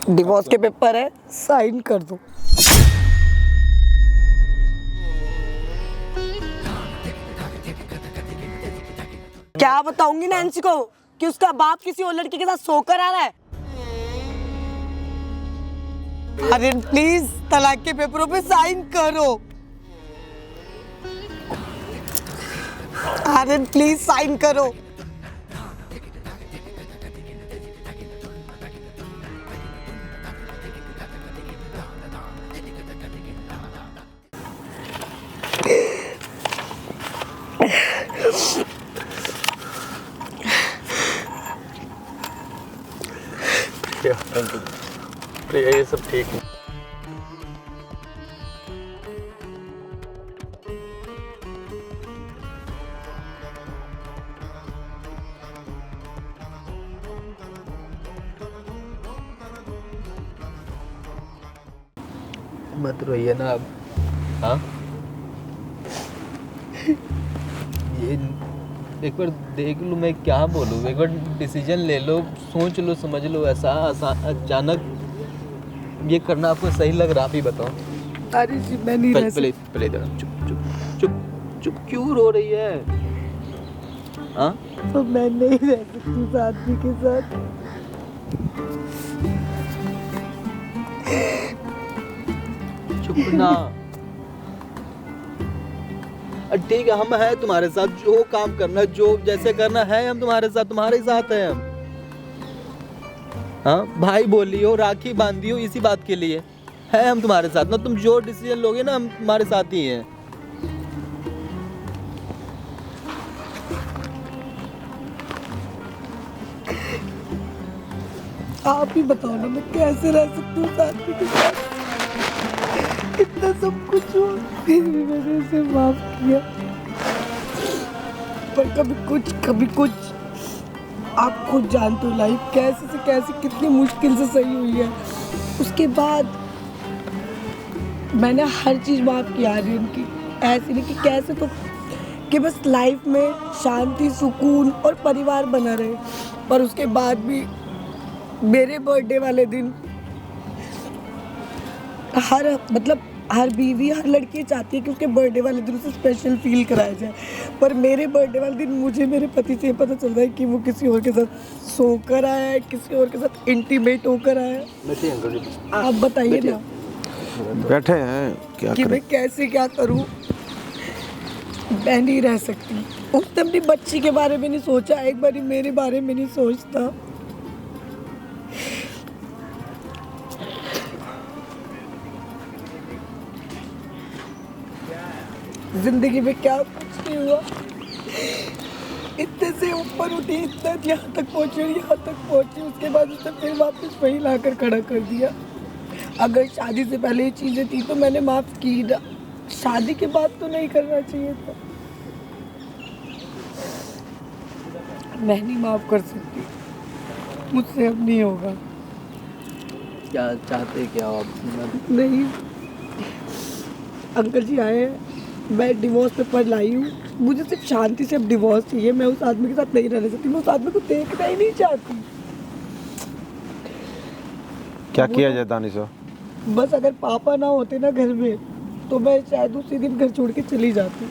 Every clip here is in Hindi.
डिवोर्स के पेपर है, साइन कर दो। क्या बताऊंगी नैन्सी को कि उसका बाप किसी और लड़की के साथ सोकर आ रहा है। अरे प्लीज तलाक के पेपरों पे साइन करो। अरे प्लीज साइन करो। प्रिया ये सब ठीक है। मत रोइए ना अब। हाँ ये एक बार देख लो, मैं क्या बोलूँ, एक बार डिसीजन ले लो, सोच लो, समझ लो। ऐसा अचानक ये करना आपको सही लग रहा? आप ही बताओ। अरे जी मैं नहीं रह सकती। पहले इधर चुप चुप चुप चुप क्यों रो रही है? हाँ तो मैं नहीं रह सकती उस आदमी के साथ। चुप ना। ठीक है, हम हैं तुम्हारे साथ। जो काम करना, जो जैसे करना है, हम तुम्हारे साथ हैं हम। हाँ भाई बोली हो, राखी बांधी हो, इसी बात के लिए है हम तुम्हारे साथ ना। तुम जो डिसीजन लोगे ना, हम तुम्हारे साथ ही हैं। आप ही बताओ ना, मैं कैसे रह सकती हूँ उस आदमी के साथ। इतना सब कुछ हुआ, फिर भी मैंने उसे माफ किया। पर कभी कुछ आप खुद जानते हो लाइफ कैसे से कैसे कितनी मुश्किल से सही हुई है। उसके बाद मैंने हर चीज़ माफ की आर्यन की। ऐसे नहीं कि कैसे तो कि बस लाइफ में शांति, सुकून और परिवार बना रहे। पर उसके बाद भी मेरे बर्थडे वाले दिन हर बीवी, हर लड़की चाहती है कि उसके बर्थडे वाले दिन उसे स्पेशल फील कराया जाए। पर मेरे बर्थडे वाले दिन मुझे मेरे पति से पता चल रहा है कि वो किसी और के साथ सोकर आया है, किसी और के साथ इंटीमेट होकर आया है। आप बताइए ना। बैठे हैं क्या कि करें? मैं कैसे क्या करूं। मैं नहीं रह सकती। उसने अपनी बच्ची के बारे में नहीं सोचा, एक बार मेरे बारे में नहीं सोचता। जिंदगी में क्या कुछ नहीं हुआ। इतने से ऊपर उठी, इतना यहाँ तक पहुंची, उसके बाद उसने फिर वापस वहीं लाकर खड़ा कर दिया। अगर शादी से पहले ये चीजें थी तो मैंने माफ की ना। शादी के बाद तो नहीं करना चाहिए था। मैं नहीं माफ कर सकती, मुझसे अब नहीं होगा। क्या चाहते क्या हो आप? नहीं, अंकल जी आए हैं, मैं डिवोर्स पेपर लाई हूँ। मुझे सिर्फ शांति से अब डिवोर्स चाहिए। मैं उस आदमी के साथ नहीं रहना चाहती। मैं उस आदमी को देखना ही नहीं चाहती। क्या किया जाए दानिशा? बस अगर पापा ना होते ना घर में तो मैं शायद उसी दिन घर छोड़ के चली जाती।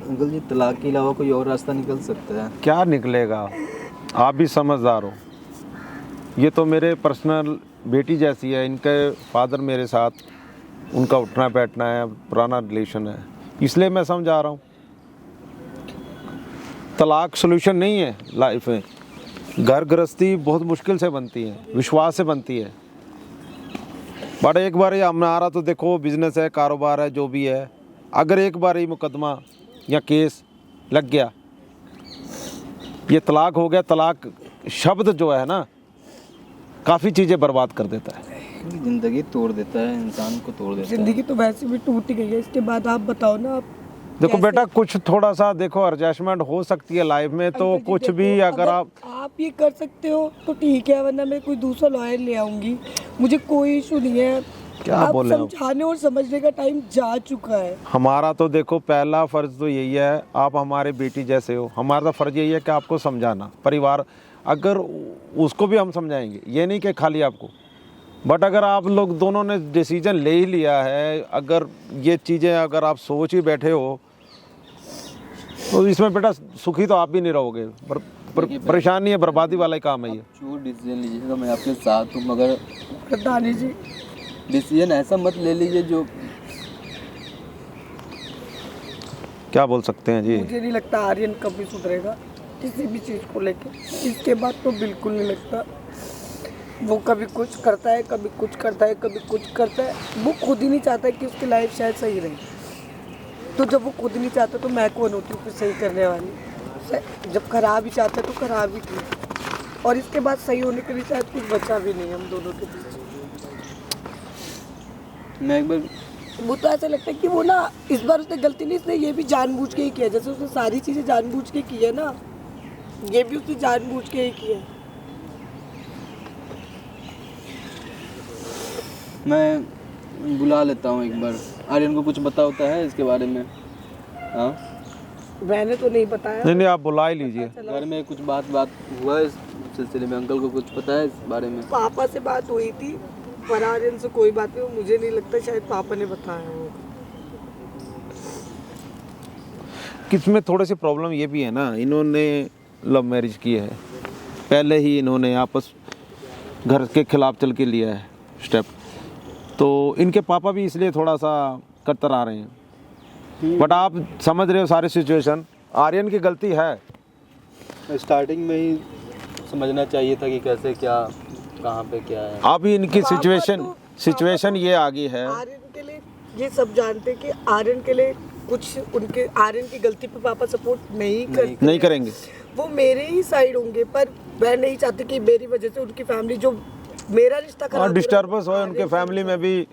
अंकल जी, तलाक के अलावा कोई और रास्ता निकल सकता है? क्या निकलेगा? आप भी समझदार हो। ये तो मेरे पर्सनल बेटी जैसी है। इनके फादर मेरे साथ, उनका उठना बैठना है, पुराना रिलेशन है, इसलिए मैं समझा रहा हूँ। तलाक सलूशन नहीं है लाइफ में। घर गृहस्थी बहुत मुश्किल से बनती है, विश्वास से बनती है। बट एक बार ये हमारा तो देखो बिजनेस है, कारोबार है, जो भी है, अगर एक बार ही मुकदमा या केस लग गया, ये तलाक हो गया। तलाक शब्द जो है ना, काफ़ी चीज़ें बर्बाद कर देता है। जिंदगी तोड़ देता है, इंसान को तोड़ देता है। जिंदगी तो वैसे भी टूट गई है। इसके बाद आप बताओ ना। आप देखो बेटा, कुछ थोड़ा सा देखो एडजस्टमेंट हो सकती है लाइफ में, तो कुछ भी अगर आप ये कर सकते हो तो ठीक है, वरना मैं कोई दूसरा लॉयर ले आऊंगी। मुझे कोई इशू नहीं है। क्या आप बोले आप? समझाने और समझने का टाइम जा चुका है। हमारा तो देखो पहला फर्ज तो यही है, आप हमारे बेटी जैसे हो, हमारा तो फर्ज यही है कि आपको समझाना। परिवार अगर उसको भी हम समझाएंगे, ये नहीं कि खाली आपको, बट अगर आप लोग दोनों ने डिसीजन ले ही लिया है, अगर ये चीज़ें अगर आप सोच ही बैठे हो तो इसमें बेटा सुखी तो आप भी नहीं रहोगे। परेशानी है, बर्बादी वाला ही काम है ये। जो डिसीजन लीजिएगा मैं आपके साथ हूँ, मगर प्रधानी जी डिसीजन ऐसा मत ले लीजिए जो क्या बोल सकते हैं जी। मुझे नहीं लगता आर्यन कभी सुधरेगा किसी भी चीज़ को लेके। इसके बाद तो बिल्कुल नहीं लगता। वो कभी कुछ करता है, कभी कुछ करता है, कभी कुछ करता है। वो खुद ही नहीं चाहता कि उसकी लाइफ शायद सही रहे। तो जब वो खुद नहीं चाहता तो मैं कौन होती हूँ फिर सही करने वाली। जब खराब ही चाहता है तो खराब ही की। और इसके बाद सही होने के लिए शायद कुछ बचा भी नहीं हम दोनों के बीच। मैं एक बार वो तो ऐसा लगता है कि वो ना इस बार उसने गलती नहीं, इसने ये भी जानबूझ के ही किया। जैसे उसने सारी चीज़ें जानबूझ के की है ना, ये भी उसने जानबूझ के ही किया। मैं बुला लेता हूँ एक बार। आर्यन को कुछ पता होता है इसके बारे में? हाँ, मैंने तो नहीं बताया। नहीं आप बुला ही लीजिए। घर में कुछ बात हुआ है इस सिलसिले में? अंकल को कुछ पता है इस बारे में? पापा से बात हुई थी पर आर्यन से कोई बात नहीं। वो मुझे नहीं लगता, शायद पापा ने बताया होगा। किसमें थोड़ी सी प्रॉब्लम ये भी है ना, इन्होंने लव मैरिज की है, पहले ही इन्होंने आपस घर के खिलाफ चल के लिया है स्टेप, तो इनके पापा भी इसलिए थोड़ा सा कतर आ रहे हैं। बट आप समझ रहे हो सारी सिचुएशन, आर्यन की गलती है। स्टार्टिंग में ही समझना चाहिए था कि कैसे क्या कहाँ पे क्या है। अभी इनकी सिचुएशन ये आ गई है। आर्यन के लिए ये सब जानते कि आर्यन के लिए कुछ उनके आर्यन की गलती पे पापा सपोर्ट नहीं करेंगे। वो मेरे ही साइड होंगे, पर मैं नहीं चाहती कि मेरी वजह से उनकी फैमिली जो मेरा रिश्ता खराब डिस्टर्बेंस हो उनके फैमिली में भी।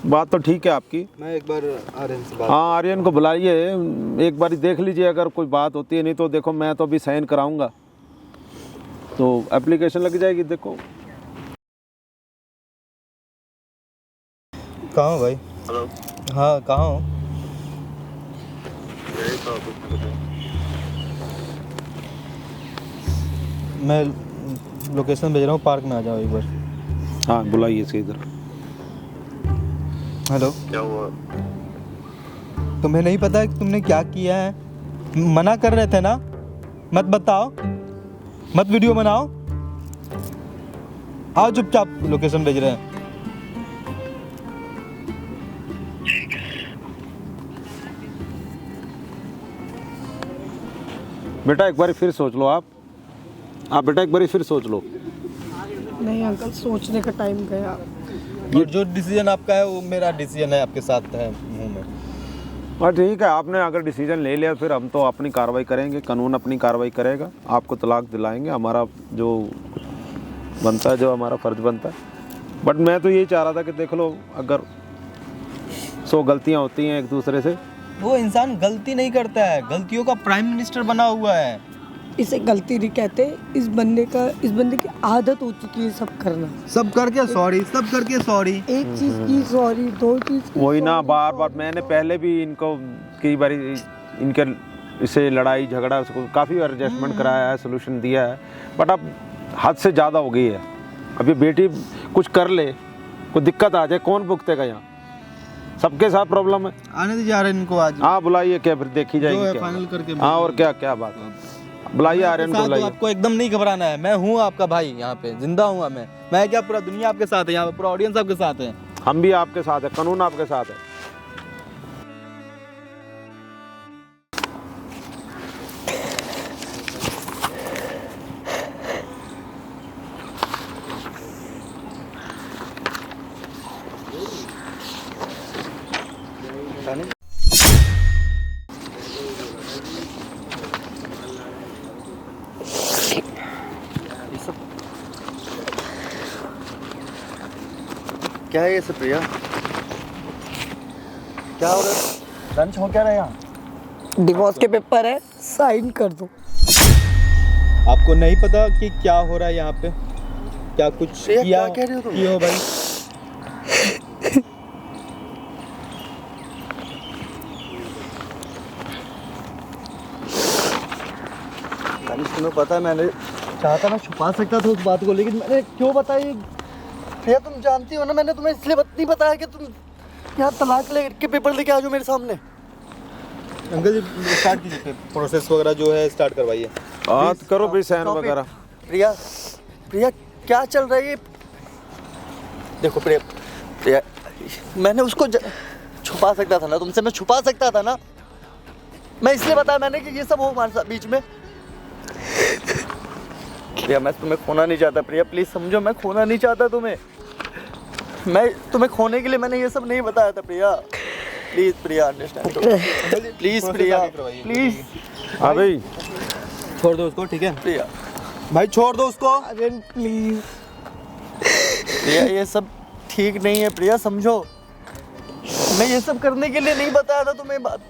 बात तो ठीक है आपकी। मैं एक बार आर्यन से बात हाँ आर्यन को बुलाइए, एक बार देख लीजिए अगर कोई बात होती है। नहीं तो देखो मैं तो अभी साइन कराऊंगा तो एप्लीकेशन लग जाएगी। देखो कहाँ हो भाई? हेलो। हाँ कहाँ हो? यही था कुछ ना कुछ। मैं लोकेशन भेज रहा हूँ, पार्क में आ जाओ एक बार। हाँ बुलाइए इसे इधर। हेलो। क्या हुआ? तुम्हें नहीं पता कि तुमने क्या किया है? मना कर रहे थे ना, मत बताओ, मत वीडियो बनाओ। आओ चुपचाप, लोकेशन भेज रहे हैं। बेटा एक बार फिर सोच लो। आप बेटा एक बार फिर सोच लो। नहीं अंकल, सोचने का टाइम गया। और जो डिसीजन आपका है वो मेरा डिसीजन है, आपके साथ है मुंह में। और ठीक है, आपने अगर डिसीजन ले लिया फिर हम तो अपनी कार्रवाई करेंगे, कानून अपनी कार्रवाई करेगा, आपको तलाक दिलाएंगे। हमारा जो बनता है, जो हमारा फ़र्ज बनता है। बट मैं तो यही चाह रहा था कि देख लो, अगर 100 गलतियाँ होती हैं एक दूसरे से। वो इंसान गलती नहीं करता है, गलतियों का प्राइम मिनिस्टर बना हुआ है। इसे गलती नहीं कहते, इस बंदे की आदत हो चुकी है सब करना। सब करके सॉरी, सब करके सॉरी। एक चीज की सॉरी, दो चीज की वही ना, sorry, बार बार मैंने पहले भी इनको कई बार इनके इसे लड़ाई झगड़ा उसको काफ़ी बार एडजस्टमेंट कराया है, सोल्यूशन दिया है। बट अब हद से ज़्यादा हो गई है। अभी बेटी कुछ कर ले, कोई दिक्कत आ जाए, कौन भुगतेगा यहाँ? सबके साथ प्रॉब्लम है। आने दीजिए आर्यन को आज। हाँ बुलाइए, क्या फिर देखी जाएगी क्या फाइनल करके। हाँ और क्या बात है, बुलाइए आर्यन को बुलाइए। आपको एकदम नहीं घबराना है, मैं हूँ आपका भाई, यहाँ पे जिंदा हूँ मैं क्या, पूरा दुनिया आपके साथ है, यहाँ पे पूरा ऑडियंस आपके साथ है। हम भी आपके साथ है, कानून आपके साथ है। क्या है ये सब प्रिया? क्या हो रहा है? लंच हो क्या रहा है यहाँ? डिवोर्स के पेपर है, साइन कर दो। आपको नहीं पता कि क्या हो रहा है यहाँ पे? क्या कुछ प्रिया, किया क्या कह रहे हो तुम? किए हो भाई? दानिश तुम्हें पता है मैंने चाहता मैं छुपा सकता था उस बात को, लेकिन मैंने क्यों बताई? भैया तुम जानती हो ना, मैंने तुम्हें इसलिए नहीं बताया कि तुम यहाँ तलाक के पेपर लेके आ जाओ मेरे सामने। अंकल जी स्टार्ट कीजिए, प्रोसेस वगैरह जो है स्टार्ट करवाइए। बात करो भाई साइन Stop it. वगैरह। प्रिया, प्रिया क्या चल रहा है ये? देखो प्रिया, प्रिया मैंने उसको छुपा सकता था ना तुमसे, मैं छुपा सकता था ना। मैं इसलिए बताया मैंने कि ये सब हो हमारे साथ बीच में। प्रिया मैं तुम्हें खोना नहीं चाहता, प्रिया प्लीज समझो, मैं खोना नहीं चाहता तुम्हें। मैं तुम्हें खोने के लिए मैंने ये सब नहीं बताया था Priya. Please Priya understand, please Priya please. हाँ भाई छोड़ दो उसको, ठीक है प्रिया भाई, छोड़ दो उसको। आर्यन प्लीज। प्रिया ये सब ठीक नहीं है प्रिया, समझो। मैं ये सब करने के लिए नहीं बताया था तुम्हें बात।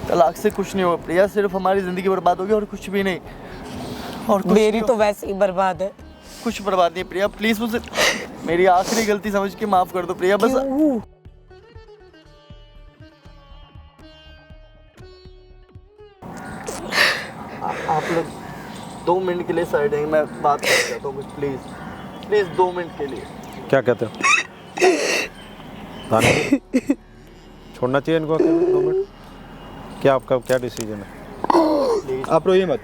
तलाक से कुछ नहीं होगा प्रिया, सिर्फ हमारी जिंदगी बर्बाद होगी और कुछ भी नहीं। और कुछ मेरी नहीं तो वैसे ही बर्बाद है। कुछ बर्बाद नहीं प्रिया, प्लीज मुझे मेरी आखिरी गलती समझ के माफ कर दो प्रिया बस। क्यों? आप लोग 2 मिनट के लिए साइड हैं, मैं बात करना चाहता हूँ प्लीज प्लीज 2 मिनट के लिए। क्या कहते हो? दानिश, छोड़ना चाहिए इनको अकेले 2 मिनट? क्या आपका क्या डिसीजन है? आप रोइए मत,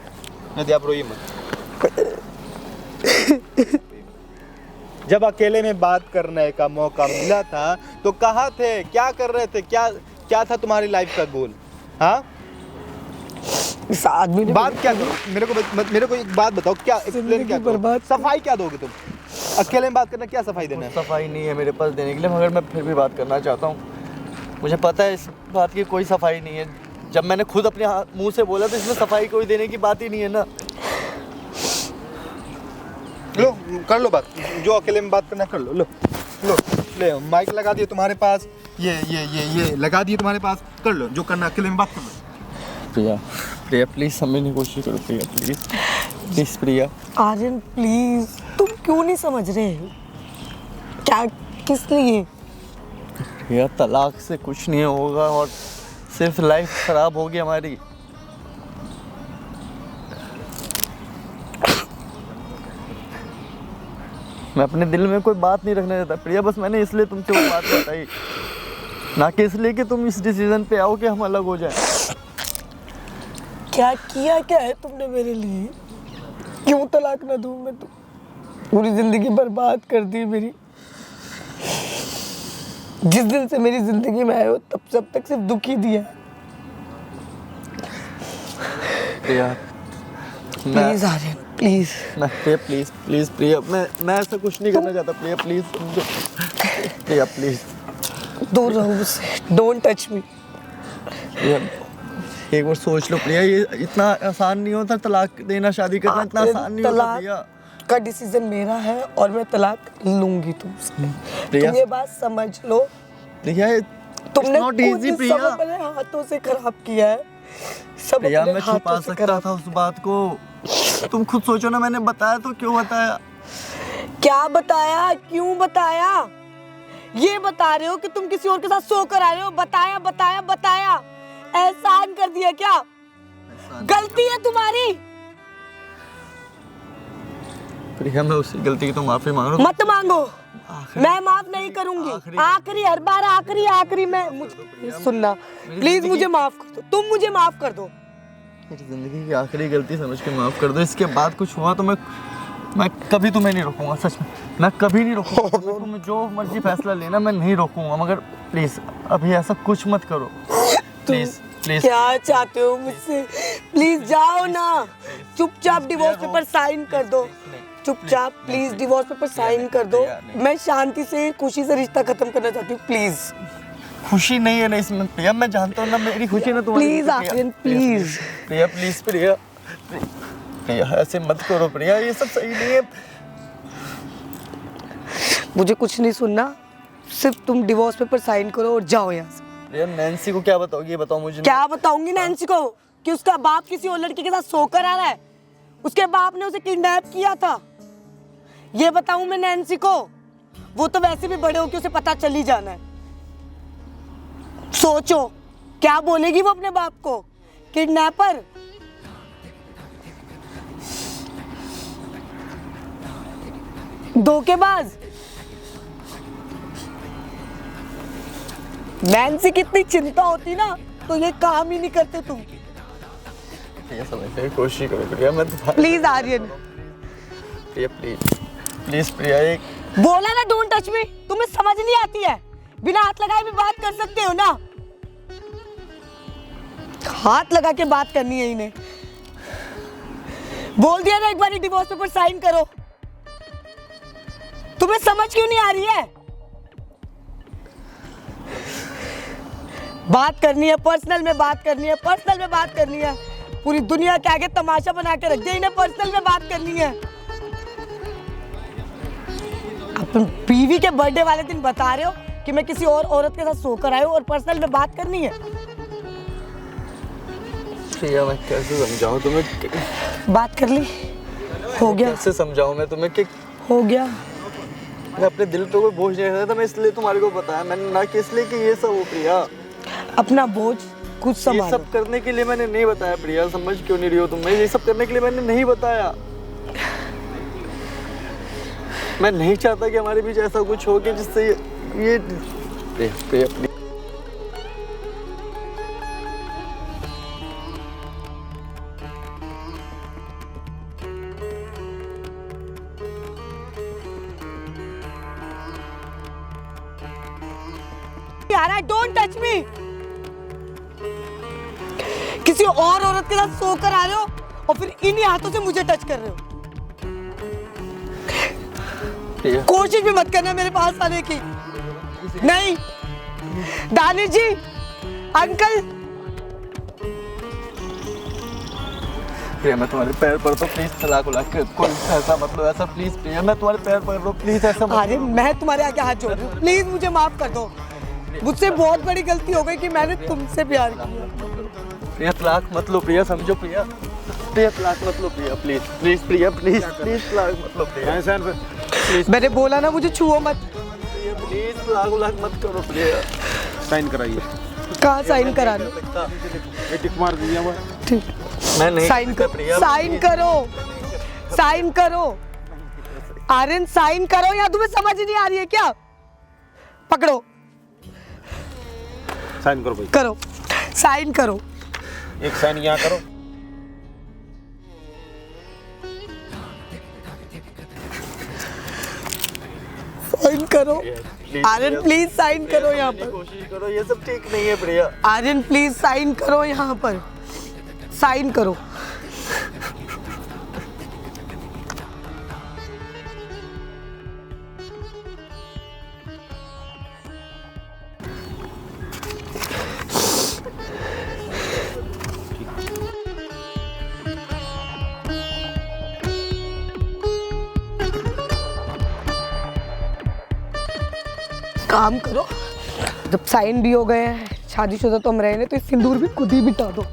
नहीं आप रोइए मत। जब अकेले में बात करने का मौका मिला था तो कहाँ थे, क्या कर रहे थे, क्या क्या था तुम्हारी लाइफ का गोल? हाँ इस आदमी ने बात क्या करो, मेरे को एक बात बताओ, क्या एक्सप्लेन जिंदगी क्या करो? बर्बाद सफाई क्या दोगे तुम? अकेले में बात करना क्या सफाई देना है? सफाई नहीं है मेरे पास देने के लिए, मगर मैं फिर भी बात करना चाहता हूँ। मुझे पता है इस बात की कोई सफाई नहीं है। जब मैंने खुद अपने मुंह से बोला तो इसमें सफाई कोई देने की बात ही नहीं है ना। लो कर लो बात, जो अकेले में बात करना कर लो। लो लो ले माइक लगा दिए तुम्हारे पास, ये लगा दिए तुम्हारे पास, कर लो जो करना, अकेले में बात कर लो। प्रिया प्रिया प्लीज समझने की कोशिश करो Priya, please please Priya. Aryan please, तुम क्यों नहीं समझ रहे? क्या किस लिए? प्रिया तलाक से कुछ नहीं होगा और सिर्फ लाइफ खराब होगी हमारी। मैं अपने दिल में कोई बात नहीं रखने देता प्रिया, बस मैंने इसलिए तुमसे वो बात बताई, ना कि इसलिए कि तुम इस डिसीजन पे आओ कि हम अलग हो जाएं। क्या किया क्या है तुमने मेरे लिए? क्यों तलाक ना दूं मैं? तो पूरी जिंदगी बर्बाद कर दी मेरी। जिस दिन से मेरी जिंदगी में आए हो तब से अब तक सिर्फ दुख ही दिया। प्रिया प्लीज आर्यन प्लीज। मैं प्रिया प्लीज प्लीज प्रिया, मैं ऐसा कुछ नहीं करना चाहता प्रिया, प्लीज प्रिया प्लीज दूर रहो मुझसे, डोंट टच मी। प्रिया एक बार सोच लो प्रिया, ये इतना आसान नहीं होता तलाक देना, शादी करना इतना आसान नहीं होता प्रिया। तलाक का डिसीजन मेरा है और मैं तलाक लूंगी तुमसे। प्रिया तुम ये बात समझ लो। प्रिया तुमने not खुद easy, सब प्रिया। अपने हाथों से खराब किया है। सब प्रिया अपने मैं छुपा हाथों से सकता खराब। था उस बात को, तुम खुद सोचो ना, मैंने बताया तो क्यों बताया? क्या बताया? क्यों बताया? ये बता रहे हो कि तुम किसी और के साथ सो कर आ रहे हो? बताया बताया बताया, एहसान कर दिया क्या? गलती है तुम्हारी। प्रिया मैं उसी गलती की तो माफी मांग रहा हूँ। मत मांगो, मैं माफ नहीं करूंगी। आखिरी हर बार आखिरी मैं मुझे सुनना प्लीज, मुझे माफ कर दो, तुम मुझे माफ कर दो। मेरी जिंदगी की आखिरी गलती समझ के माफ कर दो। इसके बाद कुछ हुआ तो मैं कभी तुम्हें नहीं रोकूंगा, सच में मैं कभी नहीं रोकूंगा। तुम जो मर्जी फैसला लेना मैं नहीं रोकूंगा, मगर प्लीज अभी ऐसा कुछ मत करो प्लीज प्लीज। क्या चाहते हो मुझसे? प्लीज जाओ ना, चुपचाप डिवोर्स पेपर साइन कर दो। चुपचाप प्लीज डिवोर्स पेपर साइन कर दो। मैं शांति से खुशी से रिश्ता खत्म करना चाहती हूँ। प्लीज खुशी नहीं है ना इसमें प्रिया, मैं जानता हूँ ना मेरी खुशी ना तुम्हारी। Please Aryan please. Priya please Priya Priya ऐसे मत करो प्रिया, ये सब सही नहीं है। मुझे कुछ नहीं सुनना, सिर्फ तुम डिवोर्स पेपर साइन करो और जाओ यहाँ से। प्रिया नैन्सी को क्या बताओगी, ये बताओ मुझे। क्या बताऊंगी नैन्सी को? कि उसका बाप किसी और लड़के के साथ सोकर आ रहा है? उसके बाप ने उसे किडनैप किया था, ये बताऊं मैं नैन्सी को? वो तो वैसे भी बड़े होके उसे पता चल ही जाना है। सोचो क्या बोलेगी वो अपने बाप को? किडनैपर, धोखेबाज। नैन्सी कितनी चिंता होती ना तो ये काम ही नहीं करते तुम। प्रिया समझने की कोशिश करो प्रिया, मैं तुम्हारे please Aryan, Priya please please Priya, एक बोला ना डोंट टच मी, तुम्हें समझ नहीं आती है? बिना हाथ लगाए भी बात कर सकते हो ना, हाथ लगा के बात करनी है इन्हें। बोल दिया ना एक बार डिवोर्स पेपर साइन करो, तुम्हें समझ क्यों नहीं आ रही है? बात करनी है, पर्सनल में बात करनी है, पर्सनल में बात करनी है। पूरी दुनिया के आगे तमाशा बना के रख दिया, इन्हें पर्सनल में बात करनी है। अपन बीवी के बर्थडे वाले दिन बता रहे हो कि मैं किसी और औरत के साथ सोकर आया हूं और पर्सनल में बात करनी है। प्रिया मैं कैसे समझाऊं तुम्हें? बात कर ली, हो गया, कैसे समझाऊं मैं तुम्हें कि हो गया। मैं अपने दिल पे कोई बोझ नहीं रखता था, मैं इसलिए तुम्हारे को बताया, मैंने ना कि इसलिए कि ये सब हो प्रिया। अपना बोझ खुद ये संभालो। सब करने के लिए मैंने नहीं बताया प्रिया, समझ क्यों नहीं रही हो तुम? मैं ये सब करने के लिए मैंने नहीं बताया। मैं नहीं चाहता कि हमारे बीच ऐसा कुछ हो कि जिससे ये प्रिया प्रिया प्रिया। यार डोंट टच मी। किसी और औरत के साथ सोकर आ रहे हो और फिर इन्हीं हाथों से मुझे टच कर रहे हो। कोशिश भी मत करना मेरे पास आने की। नहीं दानिश जी, अंकल। प्रिया मैं तुम्हारे पैर पर तो प्लीज तलाक कर, कोई ऐसा मत लो, ऐसा प्लीज प्रिया, मैं तुम्हारे पैर पर लो प्लीज, ऐसा मत अरे मैं तुम्हारे आगे हाथ जोड़ रही हूँ, प्लीज मुझे माफ कर दो। मुझसे बहुत बड़ी गलती हो गई कि मैंने तुमसे प्यार किया। प्रिया तलाक मत लो प्रिया, समझो प्रिया, प्रिया तलाक मत लो Priya, please please Priya, please please तलाक मत लो प्रिया, प्लीज। मैंने बोला ना मुझे छुओ मत। प्रिया प्लीज तलाक मत करो प्रिया। साइन कराइए। कहाँ साइन कराना? ये टिक मार दिया हुआ। ठीक, मैं नहीं साइन करो, प्रिया, साइन करो, साइन करो आर्यन, साइन करो। या तुम्हें समझ नहीं आ रही है क्या? पकड़ो, साइन करो भाई। करो, साइन करो। एक साइन यहाँ करो। साइन करो आर्यन, प्लीज साइन करो यहाँ पर। कोशिश करो, ये सब ठीक नहीं है प्रिया। आर्यन प्लीज साइन करो यहाँ पर, साइन करो। काम करो, जब साइन भी हो गए हैं, शादीशुदा तो हम रहे हैं, तो इस सिंदूर भी खुद ही मिटा दो।